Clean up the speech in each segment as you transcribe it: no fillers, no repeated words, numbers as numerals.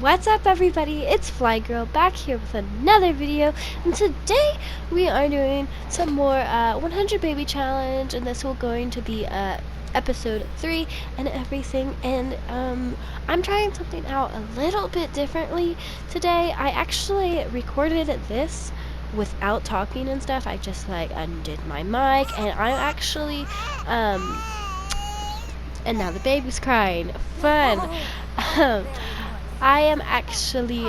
What's up everybody, it's Fly Girl back here with another video, and today we are doing some more 100 baby challenge, and this will going to be episode 3 and everything. And I'm trying something out a little bit differently today. I actually recorded this without talking and stuff. I just like undid my mic, and I'm actually and now the baby's crying. Fun. I am actually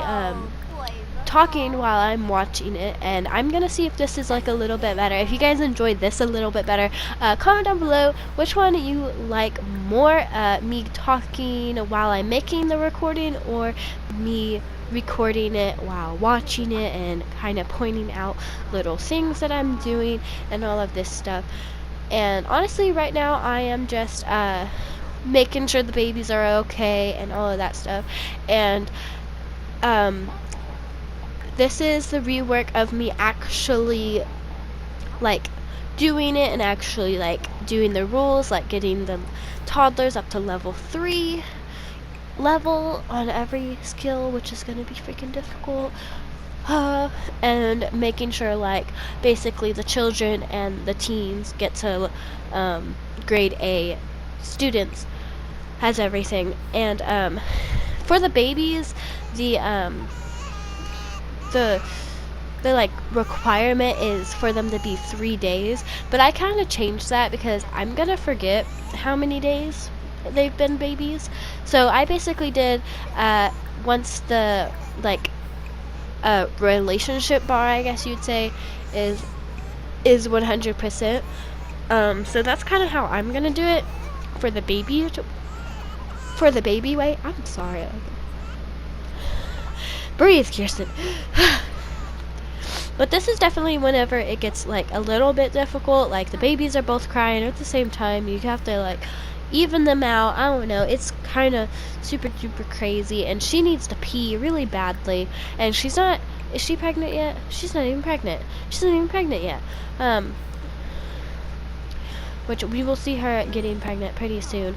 talking while I'm watching it, and I'm gonna see if this is like a little bit better. If you guys enjoyed this a little bit better, comment down below which one you like more, me talking while I'm making the recording, or me recording it while watching it and kind of pointing out little things that I'm doing and all of this stuff. And honestly, right now I am just making sure the babies are okay and all of that stuff. And this is the rework of me actually like doing it and actually like doing the rules, like getting the toddlers up to level 3 level on every skill, which is going to be freaking difficult. And making sure like basically the children and the teens get to grade A students has everything. And for the babies, the like requirement is for them to be 3 days, but I kind of changed that because I'm gonna forget how many days they've been babies. So I basically did once the like relationship bar, I guess you'd say, is 100%. So that's kind of how I'm gonna do it for the baby. For the baby way, I'm sorry. Breathe, Kirsten. But this is definitely whenever it gets like a little bit difficult, like the babies are both crying at the same time. You have to like even them out. I don't know, it's kind of super duper crazy, and she needs to pee really badly, and she's not. Is she pregnant yet? She's not even pregnant. She's not even pregnant yet. Which we will see her getting pregnant pretty soon.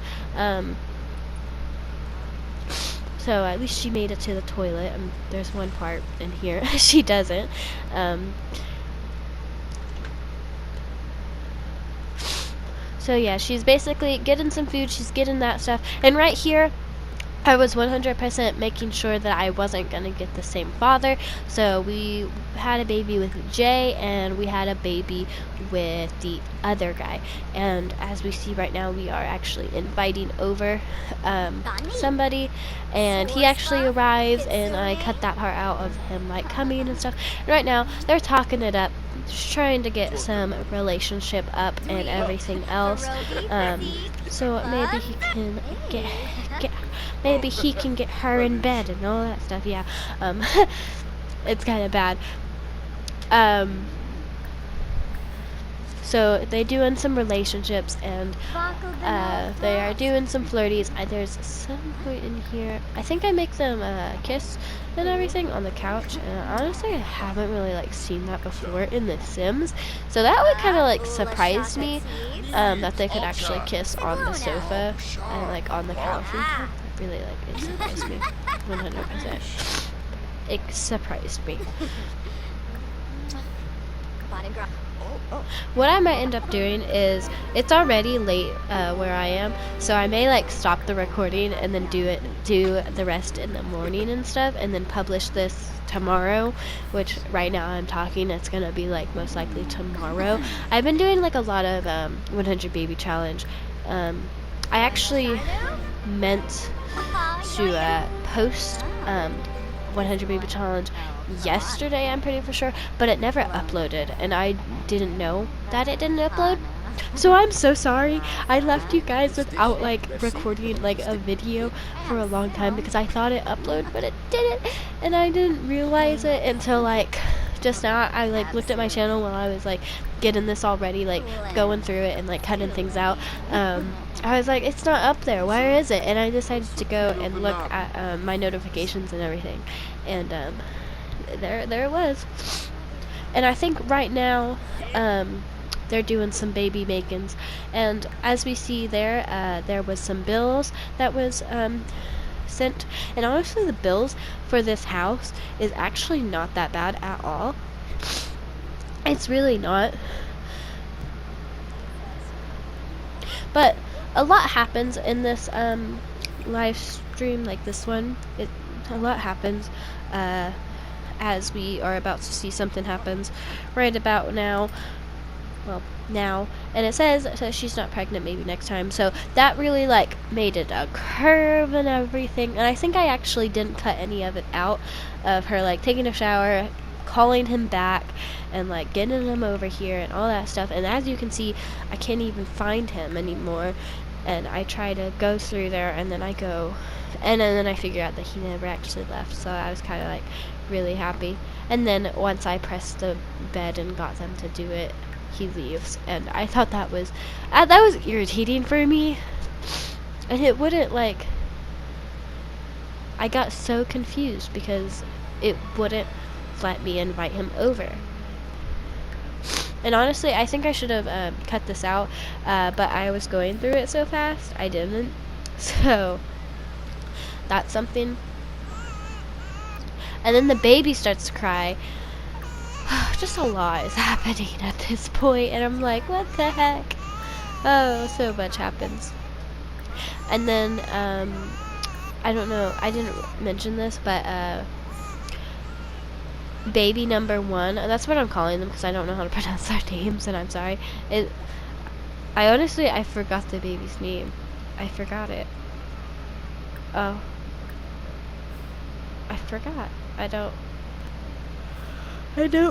So at least she made it to the toilet. There's one part in here she doesn't. So yeah, she's basically getting some food, she's getting that stuff. And right here, I was 100% making sure that I wasn't going to get the same father. So we had a baby with Jay, and we had a baby with the other guy. And as we see right now, we are actually inviting over somebody, and he actually arrives, and I cut that part out of him like coming and stuff. And right now, they're talking it up, just trying to get some relationship up and everything else. So maybe he can maybe he can get her in bed and all that stuff. Yeah. It's kind of bad. So they're doing some relationships, and they are doing some flirties. There's some point in here, I think I make them kiss and everything on the couch, and honestly I haven't really like seen that before in The Sims, so that would kind of like surprise me, that they could actually kiss on the sofa and like on the couch and stuff. Really, like, it surprised me 100%. It surprised me. What I might end up doing is, it's already late where I am, so I may like stop the recording and then do the rest in the morning and stuff, and then publish this tomorrow, which right now I'm talking, it's gonna be like most likely tomorrow. I've been doing like a lot of 100 baby challenge. I actually meant to post 100 baby challenge yesterday, I'm pretty for sure, but it never uploaded, and I didn't know that it didn't upload. So I'm so sorry. I left you guys without like recording like a video for a long time because I thought it uploaded, but it didn't, and I didn't realize it until like just now. I like looked at my channel while I was like getting this all ready, like going through it and like cutting things out. I was like, it's not up there, where is it? And I decided to go and look at my notifications and everything, and there it was. And I think right now they're doing some baby makings, and as we see there, there was some bills that was sent. And honestly, the bills for this house is actually not that bad at all. It's really not. But a lot happens in this live stream like this one. A lot happens as we are about to see something happens right about now. Well, now, and it says she's not pregnant, maybe next time. So that really like made it a curve and everything. And I think I actually didn't cut any of it out of her like taking a shower, calling him back, and like getting him over here and all that stuff. And as you can see, I can't even find him anymore. And I try to go through there, and then I go, and then I figure out that he never actually left. So I was kind of like really happy. And then once I pressed the bed and got them to do it, he leaves. And I thought that was irritating for me. And it wouldn't like, I got so confused because it wouldn't let me invite him over. And honestly, I think I should have cut this out, but I was going through it so fast, I didn't. So that's something. And then the baby starts to cry. Just a lot is happening at this point, and I'm like, what the heck? Oh, so much happens. And then I don't know, I didn't mention this, but baby number 1, that's what I'm calling them because I don't know how to pronounce their names, and I'm sorry. I forgot the baby's name. I forgot it. Oh, I forgot. I don't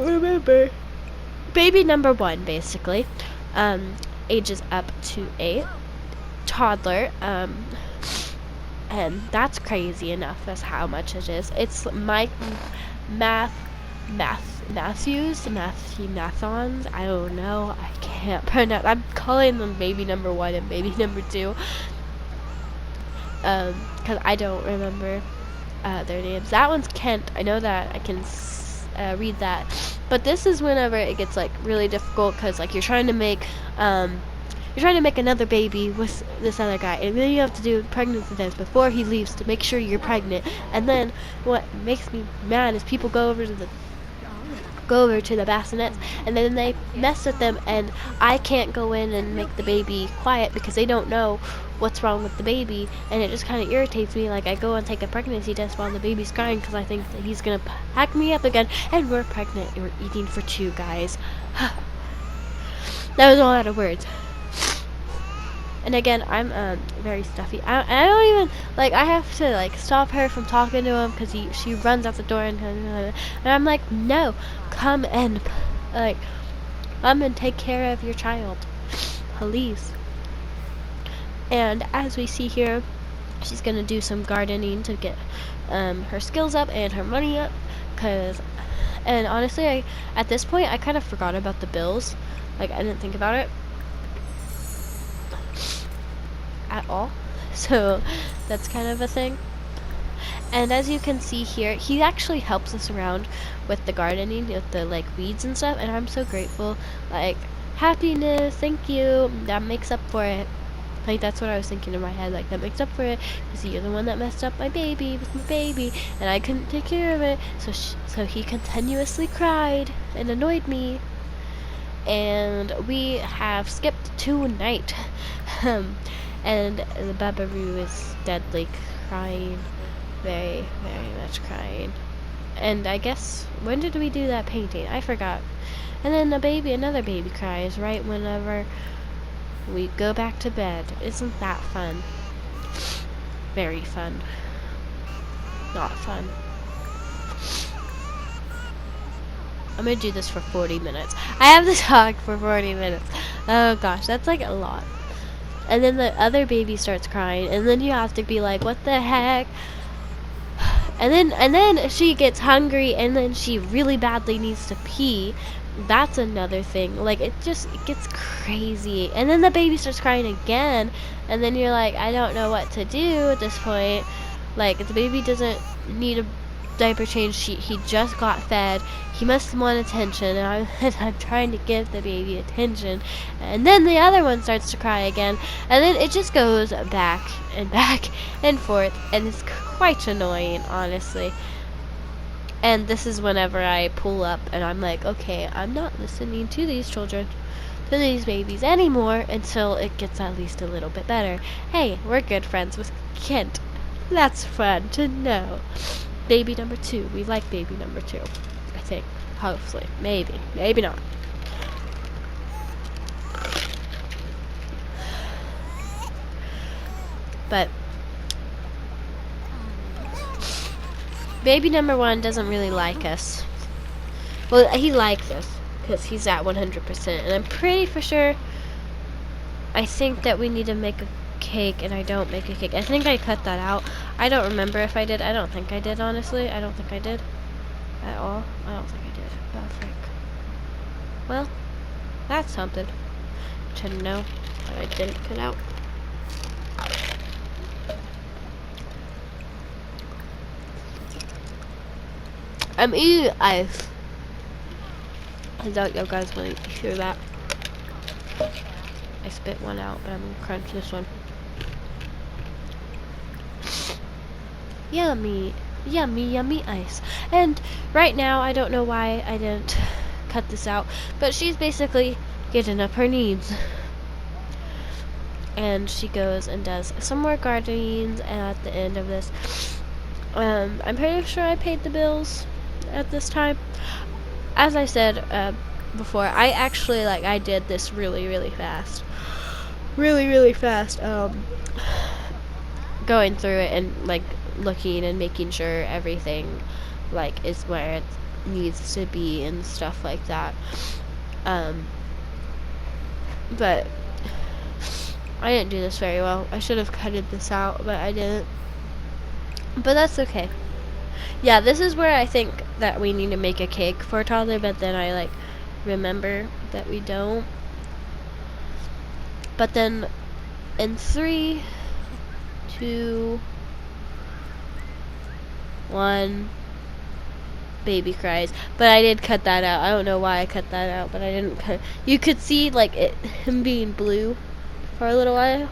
remember. Baby number 1, basically, ages up to 8, toddler, and that's crazy enough. That's how much it is. It's Matthons. I don't know. I can't pronounce. I'm calling them baby number 1 and baby number 2. Because I don't remember their names. That one's Kent. I know that. I can read that. But this is whenever it gets like really difficult because like you're trying to make another baby with this other guy, and then you have to do pregnancy test before he leaves to make sure you're pregnant. And then what makes me mad is people go over to the bassinets, and then they mess with them, and I can't go in and make the baby quiet because they don't know what's wrong with the baby, and it just kind of irritates me. Like I go and take a pregnancy test while the baby's crying because I think that he's gonna pack me up again, and we're pregnant and we're eating for 2, guys. That was all out of words. And again, I'm very stuffy. I don't even like. I have to like stop her from talking to him because she runs out the door and I'm like, no, come and take care of your child, please. And as we see here, she's gonna do some gardening to get her skills up and her money up. And honestly, at this point, I kind of forgot about the bills. Like I didn't think about it at all, so that's kind of a thing. And as you can see here, he actually helps us around with the gardening, with the like weeds and stuff, and I'm so grateful. Like, happiness, thank you, that makes up for it. Like that's what I was thinking in my head, like that makes up for it because you're the one that messed up my baby with my baby and I couldn't take care of it, so he continuously cried and annoyed me. And we have skipped to night. And the Babaroo is deadly crying. Very, very much crying. And I guess, when did we do that painting? I forgot. And then another baby cries right whenever we go back to bed. Isn't that fun? Very fun. Not fun. I'm gonna do this for 40 minutes. I have to talk for 40 minutes. Oh gosh, that's like a lot. And then the other baby starts crying, and then you have to be like, what the heck? And then she gets hungry, and then she really badly needs to pee. That's another thing. Like it gets crazy. And then the baby starts crying again, and then you're like, I don't know what to do at this point. Like the baby doesn't need diaper change. He just got fed. He must want attention, and I'm trying to give the baby attention, and then the other one starts to cry again, and then it just goes back and forth, and it's quite annoying, honestly. And this is whenever I pull up and I'm like, okay, I'm not listening to these children, to these babies anymore until it gets at least a little bit better. Hey, we're good friends with Kent. That's fun to know. Baby number 2. We like baby number 2. I think. Hopefully. Maybe. Maybe not. But baby number 1 doesn't really like us. Well, he likes us because he's at 100%. And I'm pretty for sure. I think that we need to make a cake, and I don't make a cake. I think I cut that out. I don't remember if I did. I don't think I did, honestly. I don't think I did at all. I don't think I did. Oh, frick. Well, that's something to know that I didn't cut out. I'm eating ice. I doubt you guys want to hear that. I spit one out, but I'm gonna crunch this one. Yummy, yummy, yummy ice. And right now, I don't know why I didn't cut this out, but she's basically getting up her needs. And she goes and does some more gardening, and at the end of this, I'm pretty sure I paid the bills at this time. As I said before, I actually, I did this really, really fast. Really, really fast. Going through it and, looking and making sure everything, is where it needs to be and stuff like that. But I didn't do this very well. I should have cutted this out, but I didn't. But that's okay. Yeah, this is where I think that we need to make a cake for a toddler, but then I, remember that we don't. But then, in 3, 2, 1, baby cries. But I did cut that out. I don't know why I cut that out, but I didn't cut. You could see, him being blue for a little while.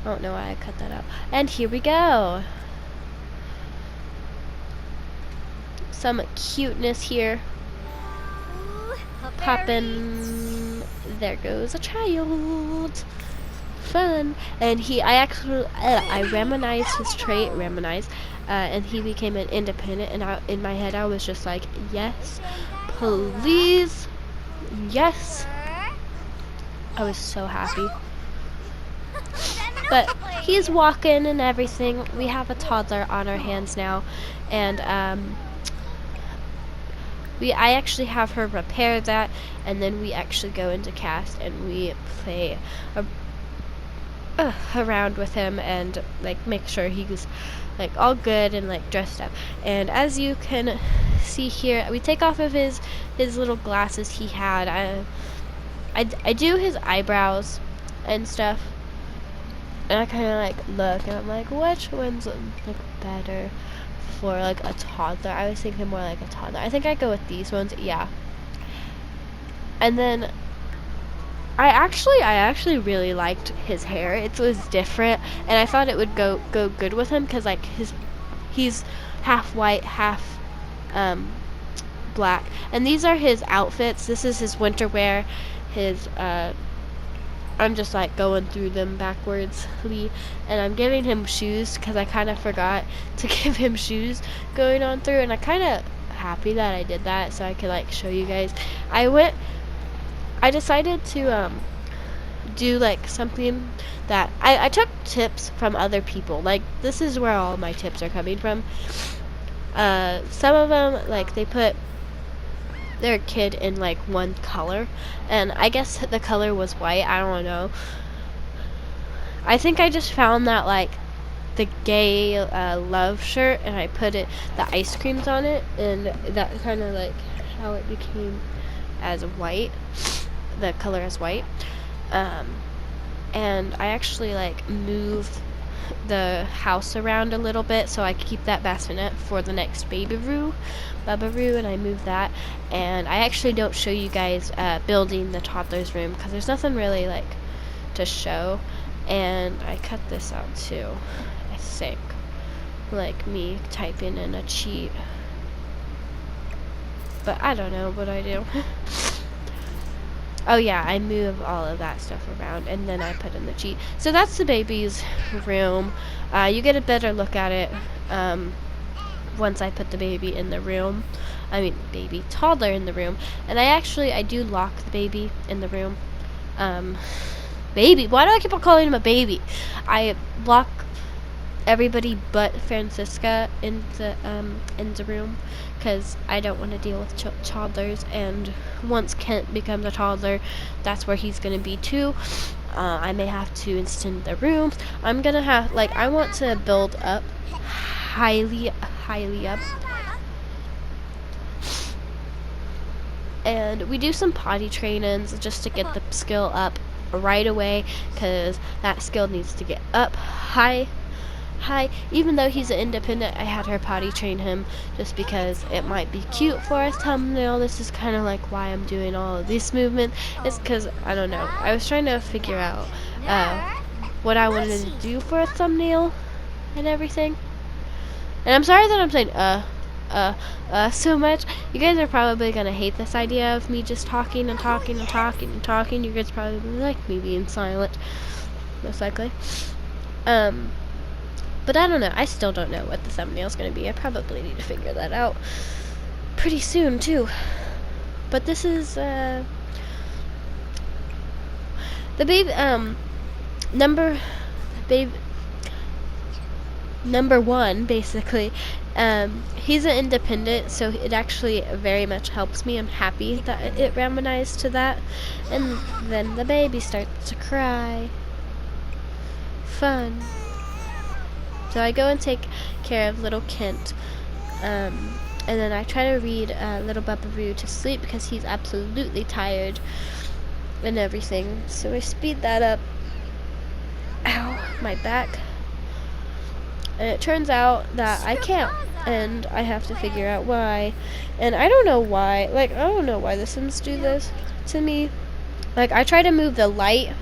I don't know why I cut that out. And here we go. Some cuteness here. Poppin'. There goes a child. Fun. And I remonized his trait, and he became an independent, and in my head I was just like, yes, please, yes. I was so happy. But he's walking and everything. We have a toddler on our hands now, and I actually have her repair that, and then we actually go into cast and we play around with him and make sure he's all good and dressed up. And as you can see here, we take off of his little glasses he had. I do his eyebrows and stuff, and I kind of look and I'm like, which one's better for a toddler? I was thinking more like a toddler. I think I go with these ones, yeah. And then I actually really liked his hair. It was different, and I thought it would go good with him because he's half white, half black. And these are his outfits. This is his winter wear. His I'm just going through them backwardsly, and I'm giving him shoes because I kind of forgot to give him shoes going on through, and I'm kind of happy that I did that so I could show you guys. I decided to do something that I took tips from other people. This is where all my tips are coming from. Some of them they put their kid in one color, and I guess the color was white. I don't know. I think I just found that the gay love shirt, and I put the ice creams on it, and that kind of how it became as white, the color as white. And I actually moved the house around a little bit so I could keep that bassinet for the next Bubbaroo, and I moved that. And I actually don't show you guys building the toddler's room because there's nothing really like to show. And I cut this out too, I think, like me typing in a cheat, but I don't know what I do. Oh yeah, I move all of that stuff around and then I put in the cheat. So that's the baby's room. You get a better look at it once I put the baby in the room. I mean, toddler in the room. And I do lock the baby in the room. Baby, why do I keep on calling him a baby? I lock everybody but Francisca in the room because I don't want to deal with toddlers, and once Kent becomes a toddler, that's where he's gonna be too. I may have to extend the rooms. I'm gonna have, like, I want to build up highly up, and we do some potty trainings just to get the skill up right away, because that skill needs to get up high. Even though he's an independent, I had her potty train him just because it might be cute for a thumbnail. This is kind of like why I'm doing all of this movement. It's because, I don't know, I was trying to figure out what I wanted to do for a thumbnail and everything. And I'm sorry that I'm saying so much. You guys are probably gonna hate this idea of me just talking and talking and talking and talking. You guys probably like me being silent, most likely. But I don't know. I still don't know what the thumbnail's gonna be. I probably need to figure that out pretty soon too. But this is the baby number one basically. He's an independent, so it actually very much helps me. I'm happy that it randomized to that. And then the baby starts to cry. Fun. So I go and take care of little Kent, and then I try to read little Bubbaroo to sleep because he's absolutely tired and everything. So I speed that up. Ow, my back. And it turns out that I can't, and I have to figure out why. And I don't know why. Like, I don't know why the Sims do this to me. Like, I try to move the light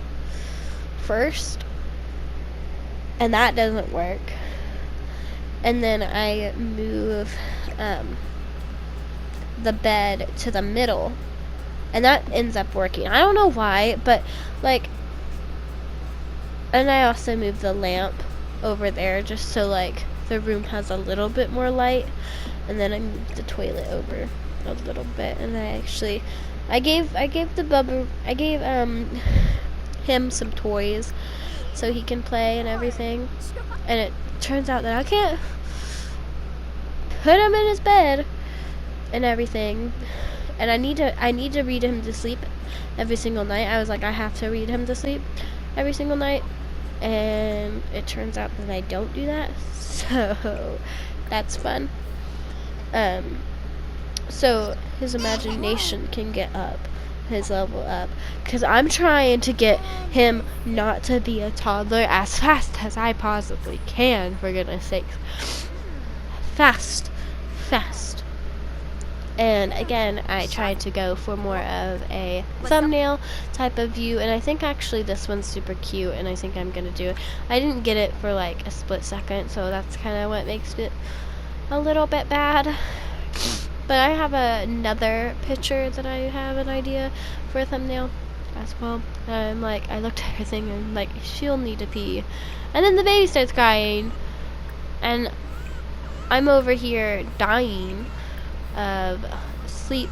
first, and that doesn't work. And then I move the bed to the middle, and that ends up working. I don't know why, but like, and I also move the lamp over there just so like the room has a little bit more light. And then I moved the toilet over a little bit, and I gave him some toys so he can play and everything. And it turns out that I can't put him in his bed and everything, and I need to read him to sleep every single night. I was like, I have to read him to sleep every single night, and it turns out that I don't do that, so that's fun. So his imagination can get up, his level up, because I'm trying to get him not to be a toddler as fast as I possibly can, for goodness sakes. Fast. And again, I tried to go for more of a thumbnail type of view, and I think actually this one's super cute, and I think I'm gonna do it. I didn't get it for like a split second, so that's kind of what makes it a little bit bad. But I have another picture that I have an idea for a thumbnail as well. I'm like, I looked at everything and I'm like, she'll need to pee. And then the baby starts crying, and I'm over here dying of sleep.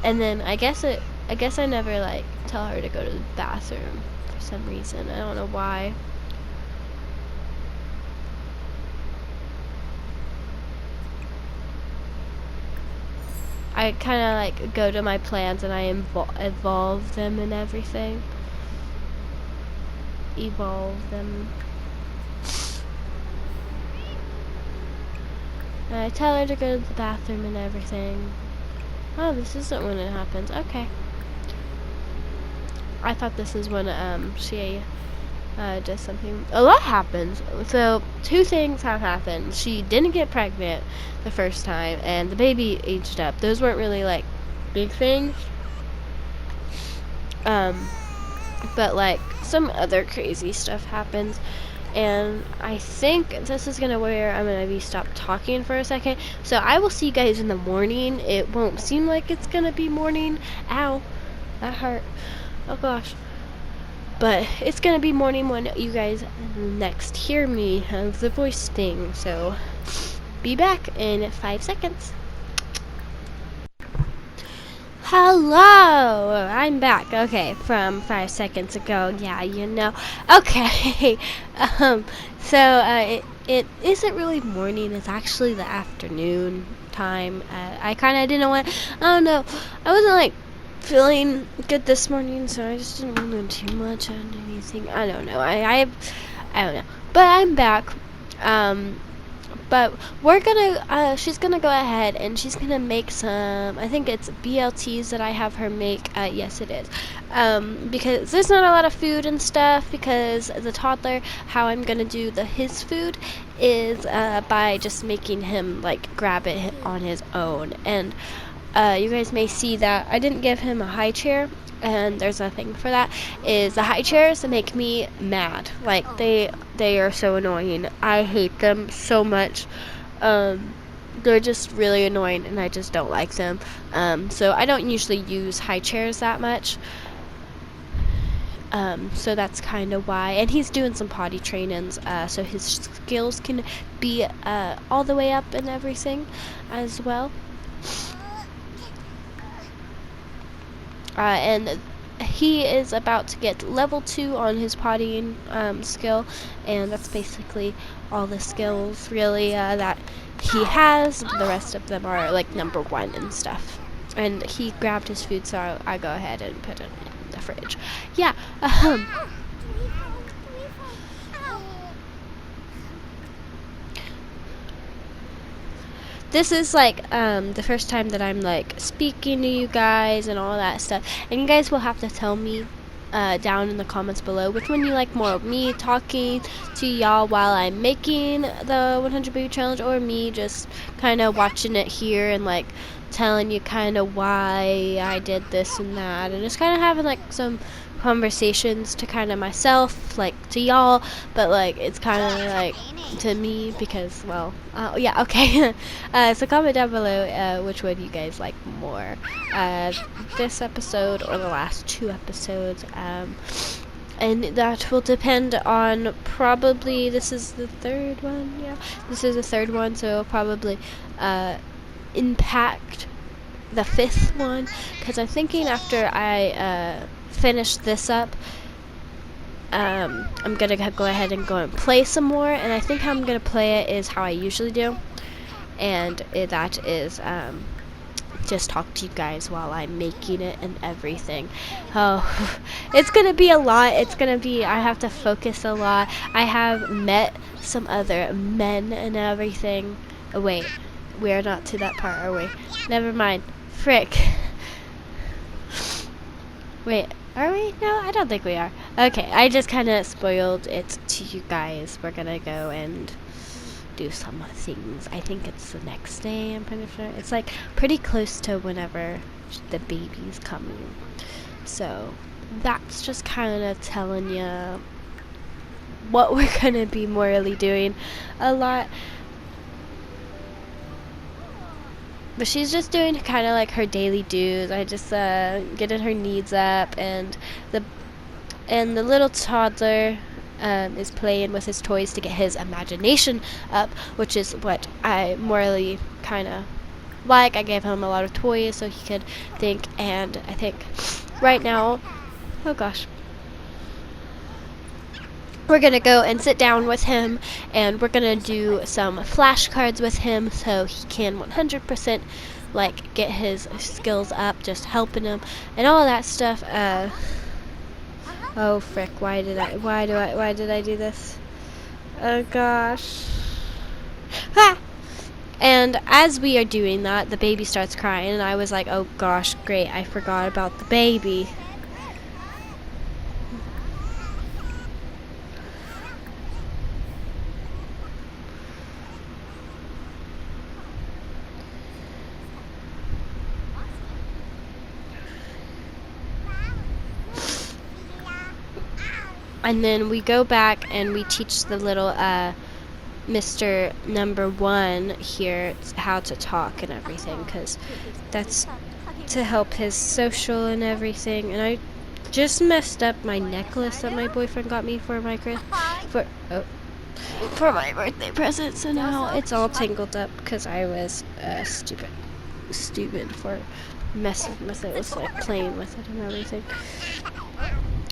And then I guess I never like tell her to go to the bathroom for some reason. I don't know why. I kind of like go to my plans and I evolve them and everything. Evolve them. And I tell her to go to the bathroom and everything. Oh, this isn't when it happens. Okay. I thought this is when she just something. A lot happens. So 2 things have happened. She didn't get pregnant the first time, and the baby aged up. Those weren't really like big things. But like some other crazy stuff happens. And I think this is gonna where I'm gonna be stopped talking for a second. So I will see you guys in the morning. It won't seem like it's gonna be morning. Ow, that hurt. Oh gosh. But it's gonna be morning when you guys next hear me have the voice thing. So be back in 5 seconds. Hello, I'm back. Okay, from 5 seconds ago. Yeah, you know. Okay. So it isn't really morning. It's actually the afternoon time. I kind of didn't want. I don't know. I wasn't like feeling good this morning, so I just didn't want to do too much on anything. I don't know. I don't know. But I'm back. But we're gonna, she's gonna go ahead and she's gonna make some, I think it's BLTs that I have her make. Yes, it is. Because there's not a lot of food and stuff, because the toddler, how I'm gonna do his food is by just making him like grab it on his own. And you guys may see that I didn't give him a high chair. And there's a thing for that, is the high chairs make me mad. Like they are so annoying. I hate them so much. They're just really annoying and I just don't like them. So I don't usually use high chairs that much. So that's kind of why. And he's doing some potty trainings, so his skills can be all the way up and everything as well. And he is about to get level 2 on his pottying skill, and that's basically all the skills really that he has. The rest of them are like number 1 and stuff. And he grabbed his food, so I go ahead and put it in the fridge. Yeah. This is like the first time that I'm like speaking to you guys and all that stuff, and you guys will have to tell me down in the comments below which one you like more, of me talking to y'all while I'm making the 100 baby challenge, or me just kind of watching it here and like telling you kind of why I did this and that, and just kind of having like some conversations to kind of myself, like to y'all, but like it's kind of like to me, because well, yeah, okay. So comment down below which one you guys like more, this episode or the last 2 episodes, and that will depend on, probably this is the 3rd one, yeah, this is the 3rd one, so it'll probably impact the 5th one, because I'm thinking after I finish this up, I'm gonna go ahead and go and play some more, and I think how I'm gonna play it is how I usually do, and that is just talk to you guys while I'm making it and everything. Oh, it's gonna be a lot. It's gonna be, I have to focus a lot. I have met some other men and everything. Oh, wait, we're not to that part, are we? Never mind. Frick. Wait, are we? No, I don't think we are. Okay, I just kind of spoiled it to you guys. We're gonna go and do some things. I think it's the next day, I'm pretty sure. It's like pretty close to whenever the baby's coming. So that's just kind of telling you what we're gonna be morally doing a lot. But she's just doing kind of like her daily dues. I just getting her needs up, and the little toddler is playing with his toys to get his imagination up, which is what I morally kind of like. I gave him a lot of toys so he could think, and I think right now, oh gosh, we're gonna go and sit down with him, and we're gonna do some flashcards with him so he can 100% like get his skills up, just helping him and all that stuff. Oh frick, why did I do this? Oh gosh. Ah! And as we are doing that, the baby starts crying, and I was like, oh gosh, great, I forgot about the baby. And then we go back and we teach the little Mr. Number 1 here how to talk and everything, because that's to help his social and everything. And I just messed up my necklace that my boyfriend got me for my birthday present, so now it's all tangled up because I was stupid for messing with it, was like playing with it and everything.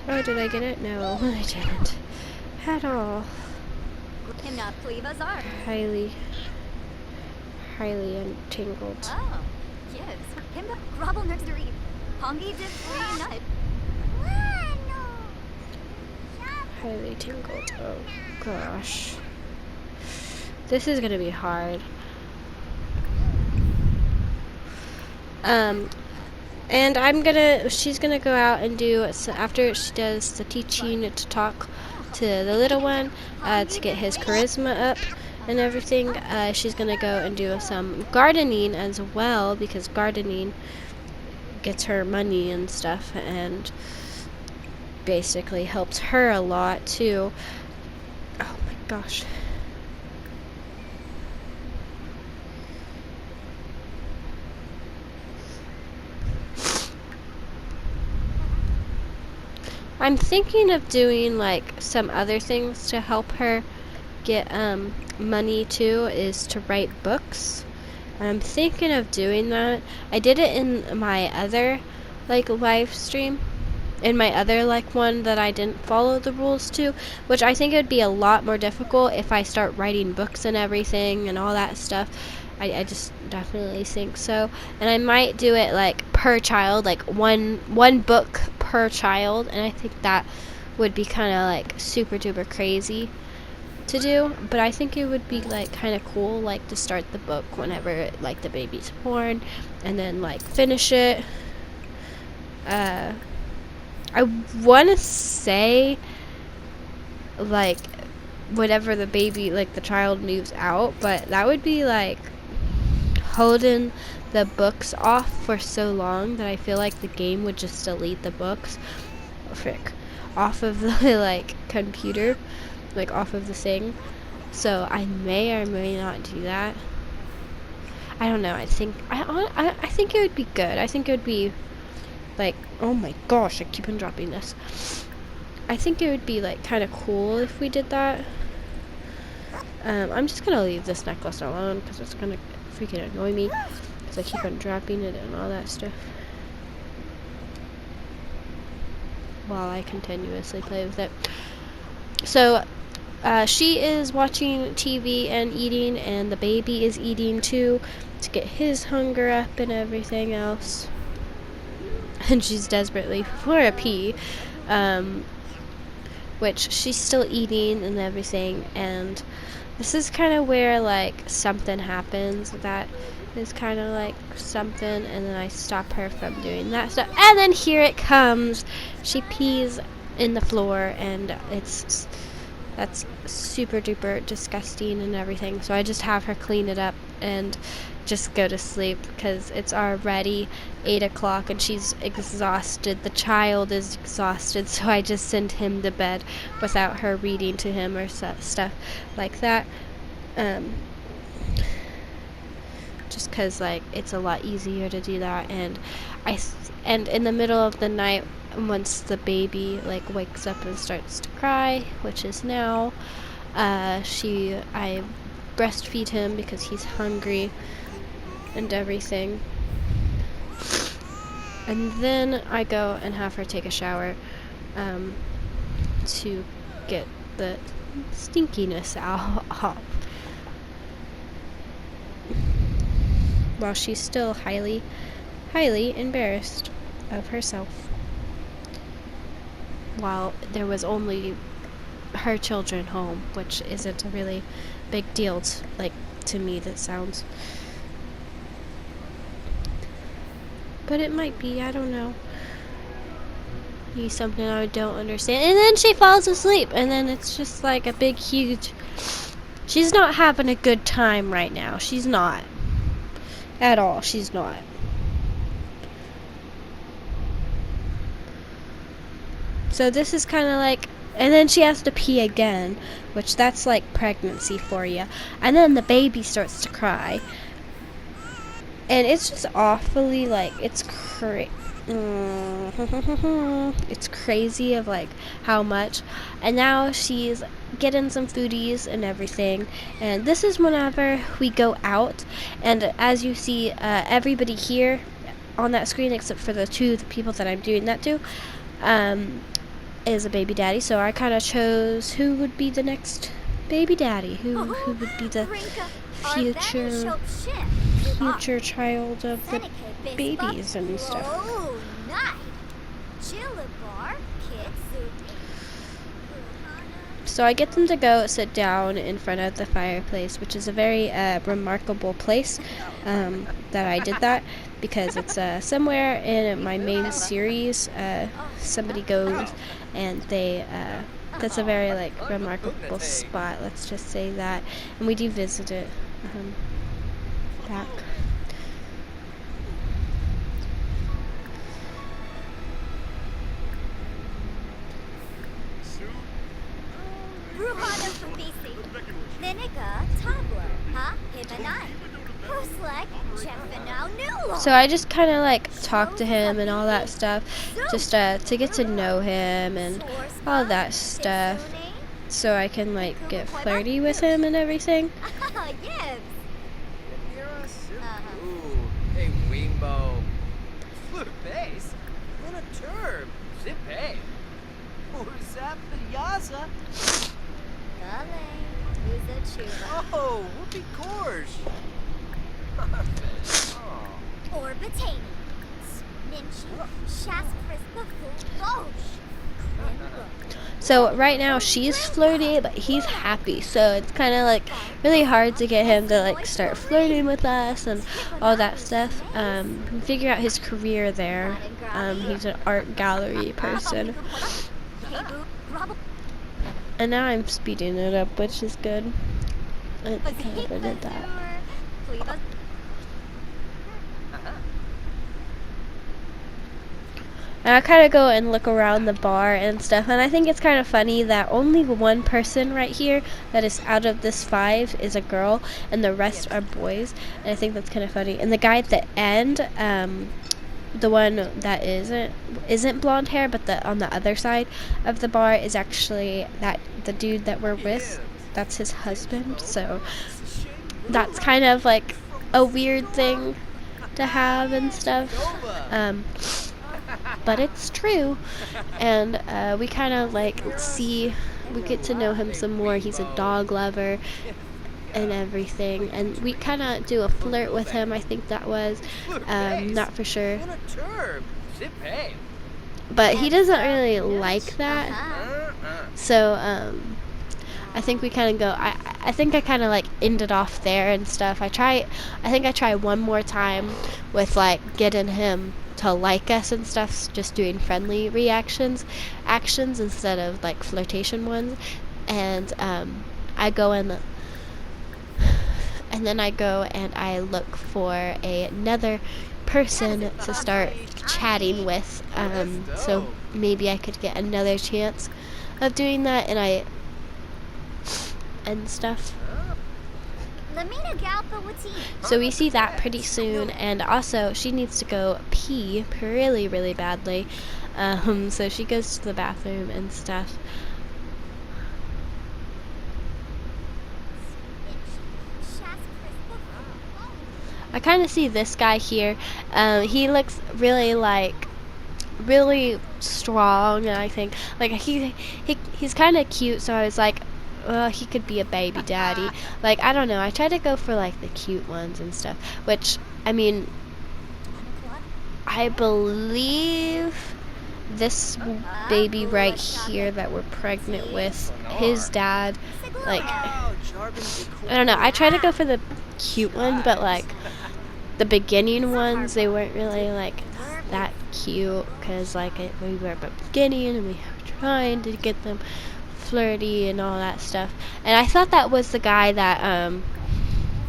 Oh, did I get it? No, I didn't at all. Highly entangled. Highly tangled. Oh gosh, this is gonna be hard. And she's gonna go out and do, so after she does the teaching to talk to the little one, to get his charisma up and everything, she's gonna go and do some gardening as well, because gardening gets her money and stuff, and basically helps her a lot too. Oh my gosh. I'm thinking of doing like some other things to help her get money too, is to write books. I'm thinking of doing that. I did it in my other like live stream, in my other like one that I didn't follow the rules to, which I think it would be a lot more difficult if I start writing books and everything and all that stuff. I just definitely think so. And I might do it like per child, like one book per child, and I think that would be kind of like super duper crazy to do, but I think it would be like kind of cool, like to start the book whenever like the baby's born, and then like finish it. I want to say like whatever the baby, like the child moves out, but that would be like holding the books off for so long that I feel like the game would just delete the books off of the like computer, like off of the thing. So I may or may not do that. I don't know. I think it would be good. I think it would be like, oh my gosh, I keep on dropping this. I think it would be like kind of cool if we did that. I'm just gonna leave this necklace alone because it's gonna freaking annoy me because I keep on dropping it and all that stuff while I continuously play with it. So she is watching TV and eating, and the baby is eating too to get his hunger up and everything else. And she's desperately for a pee, which she's still eating and everything. And this is kind of where like something happens that is kind of like something, and then I stop her from doing that stuff, and then here it comes. She pees in the floor, and that's super duper disgusting and everything. So I just have her clean it up and just go to sleep because it's already 8 o'clock and she's exhausted. The child is exhausted, so I just send him to bed without her reading to him or stuff like that. Just because like it's a lot easier to do that. And in the middle of the night, once the baby like wakes up and starts to cry, which is now, I breastfeed him because he's hungry and everything. And then I go and have her take a shower to get the stinkiness off, while she's still highly embarrassed of herself, while there was only her children home, which isn't a really big deal to me. That sounds, but it might be, I don't know. Be something I don't understand. And then she falls asleep, and then it's just like a big huge, she's not having a good time right now. She's not at all. She's not. So this is kind of like And then she has to pee again, which that's like pregnancy for you. And then the baby starts to cry. And it's just awfully like, it's it's crazy of like how much. And now she's getting some foodies and everything. And this is whenever we go out. And as you see, everybody here on that screen, except for the people that I'm doing that to, is a baby daddy. So I kind of chose who would be the next baby daddy, who would be the future child of the babies and stuff. So I get them to go sit down in front of the fireplace, which is a very remarkable place that I did that, because it's somewhere in my main series. Somebody goes and they that's a very like remarkable spot, let's just say that, and we do visit it back. So I just kind of like talk to him and all that stuff, just to get to know him and all that stuff, so I can like get flirty with him and everything. Hey, Wingbo. Flute base? What a term. Zip hey. Urzap Yaza. Oh, whoopee gorge. Orbitane. So right now she's flirty, but he's happy. So it's kind of like really hard to get him to like start flirting with us and all that stuff. Figure out his career there. He's an art gallery person. And now I'm speeding it up, which is good. I kind of did that. And I kind of go and look around the bar and stuff, and I think it's kind of funny that only one person right here that is out of this 5 is a girl, and the rest are boys, and I think that's kind of funny. And the guy at the end, the one that isn't blonde hair, but on the other side of the bar is actually the dude that we're with. That's his husband, so that's kind of like a weird thing to have and stuff. But it's true, and we kind of like we get to know him some more. He's a dog lover and everything, and we kind of do a flirt with him, I think that was, not for sure, but he doesn't really like that, so I think we kind of go, I think I kind of like ended off there and stuff. I think I try one more time with like getting him to like us and stuff, just doing friendly actions instead of like flirtation ones, and I go in, and then I go and I look for another person to start chatting with, so maybe I could get another chance of doing that, and stuff. So we see that pretty soon, and also she needs to go pee really, really badly, so she goes to the bathroom and stuff. I kind of see this guy here. He looks really strong, and I think like he's kind of cute, so I was like, well, he could be a baby daddy. Like, I don't know, I try to go for like the cute ones and stuff, which, I mean, I believe this baby right here that we're pregnant with, his dad, like, I don't know, I try to go for the cute ones, but like the beginning ones, they weren't really like that cute, because like we were at the beginning and we were trying to get them flirty and all that stuff. And I thought that was the guy that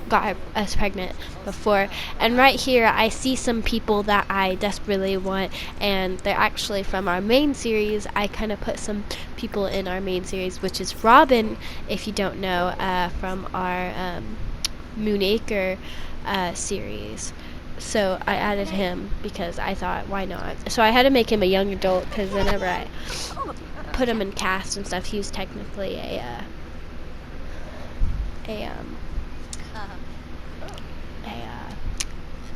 got us pregnant before. And right here I see some people that I desperately want, and they're actually from our main series. I kind of put some people in our main series, which is Robin, if you don't know, from our Moonacre series. So I added him because I thought, why not? So I had to make him a young adult, because whenever I put him in cast and stuff, he was technically a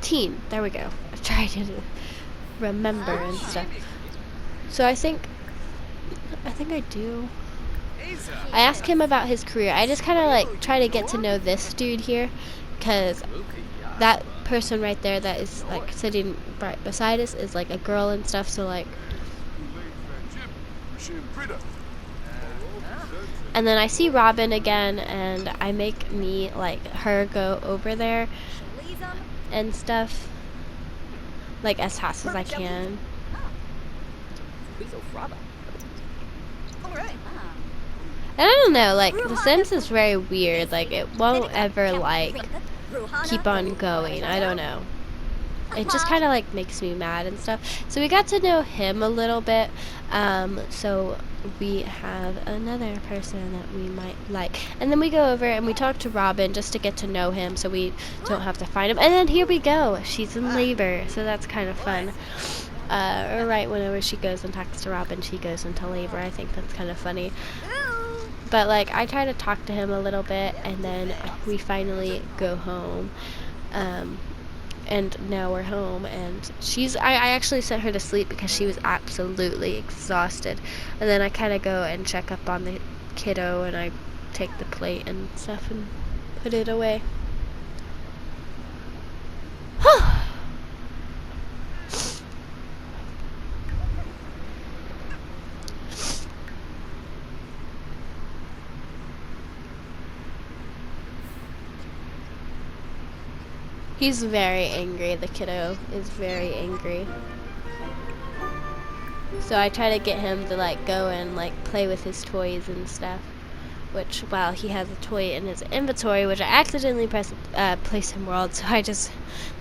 teen. There we go. I tried to remember and stuff. So I think I do. I asked him about his career. I just kind of like try to get to know this dude here, because that person right there that is like sitting right beside us is like a girl and stuff. So like, and then I see Robin again, and I make me like her go over there and stuff, like as fast as I can. And I don't know, like The Sims is very weird. Like it won't ever like keep on going. I don't know. It just kind of like makes me mad and stuff. So we got to know him a little bit. So we have another person that we might like, and then we go over and we talk to Robin just to get to know him, so we don't have to find him. And then here we go. She's in labor, so that's kind of fun. Right whenever she goes and talks to Robin, she goes into labor. I think that's kind of funny. But like, I try to talk to him a little bit, and then we finally go home. And now we're home, and I actually sent her to sleep because she was absolutely exhausted. And then I kind of go and check up on the kiddo, and I take the plate and stuff and put it away. He's very angry. The kiddo is very angry. So I try to get him to like go and like play with his toys and stuff. Which, well, he has a toy in his inventory, which I accidentally placed in world, so I just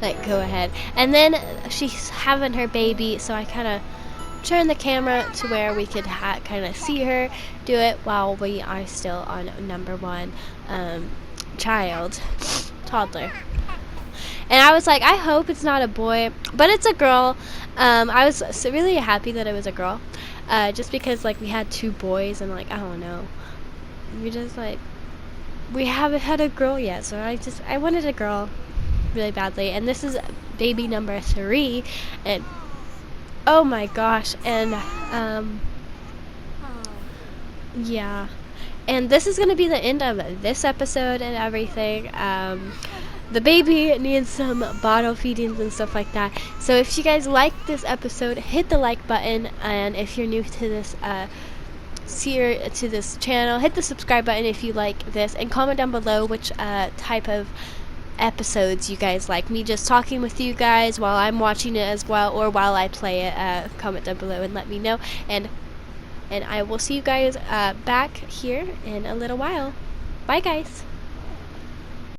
like go ahead. And then she's having her baby, so I kind of turn the camera to where we could kind of see her do it while we are still on number one toddler. And I was like, I hope it's not a boy, but it's a girl. I was really happy that it was a girl, just because like we had 2 boys, and like, I don't know, we haven't had a girl yet, so I wanted a girl really badly. And this is baby number 3, and oh my gosh, and yeah. And this is going to be the end of this episode and everything. The baby needs some bottle feedings and stuff like that. So if you guys like this episode, hit the like button. And if you're new to this to this channel, hit the subscribe button if you like this. And comment down below which type of episodes you guys like. Me just talking with you guys while I'm watching it as well, or while I play it. Comment down below and let me know. And I will see you guys back here in a little while. Bye, guys.